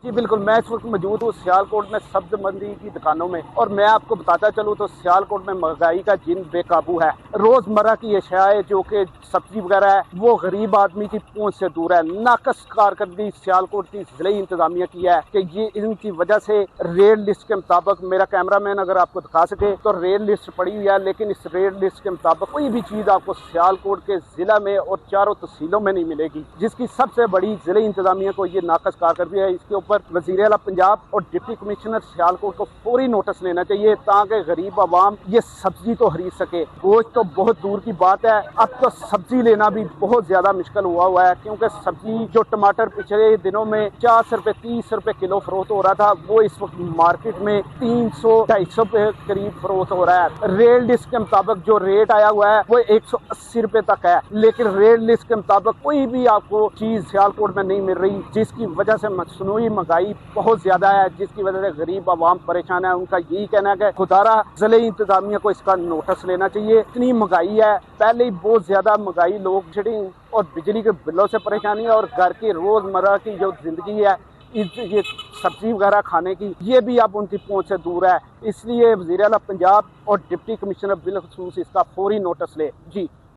जी बिल्कुल, मैं इस वक्त मौजूद हूँ सियालकोट में सब्ज मंडी की दुकानों में, और मैं आपको बताता चलूँ तो सियालकोट में महंगाई का जिन बेकाबू है। रोजमर्रा की अशियाएं जो कि सब्जी वगैरह है वो गरीब आदमी की पहुंच से दूर है। नाकस कारकर्दगी सियालकोट की जिले इंतजामिया की है कि ये इनकी वजह से रेड लिस्ट के मुताबिक, मेरा कैमरामैन अगर आपको दिखा सके तो रेड लिस्ट पड़ी हुई है, लेकिन इस रेड लिस्ट के मुताबिक कोई भी चीज आपको सियालकोट के जिला में और चारों तहसीलों में नहीं मिलेगी, जिसकी सबसे बड़ी जिले इंतजामिया को ये नाकस कारकर्दगी है। इसके ऊपर वजीर आला पंजाब और डिप्टी कमिश्नर सियालकोट को फौरी नोटिस लेना चाहिए ताकि गरीब आवाम ये सब्जी तो खरीद सके। गोश्त तो बहुत दूर की बात है, अब तो सब्जी लेना भी बहुत ज्यादा मुश्किल हुआ है, क्योंकि सब्जी जो टमाटर पिछले दिनों में 40 रुपए 30 रुपए किलो फरोख्त हो रहा था, वो इस वक्त मार्केट में 300-250 रुपए करीब फरोख्त हो रहा है। रेड लिस्ट के मुताबिक जो रेट आया हुआ है वो 180 रुपए तक है, लेकिन रेड लिस्ट के मुताबिक कोई भी आपको चीज सियालकोट में नहीं मिल रही, जिसकी वजह से मसनूई महंगाई बहुत ज्यादा है, जिसकी वजह से गरीब आवाम परेशान है। उनका यही कहना है कि खुदारा जिले इंतजामिया को इसका नोटिस लेना चाहिए। इतनी महंगाई है, पहले ही बहुत ज्यादा महंगाई, लोग शेडिंग और बिजली के बिलों से परेशानी है, और घर की रोजमर्रा की जो जिंदगी है ये सब्जी वगैरह खाने की, ये भी अब उनकी पहुंच से दूर है। इसलिए वज़ीर आला पंजाब और डिप्टी कमिश्नर बिलखसूस इसका फौरी नोटिस ले। जी।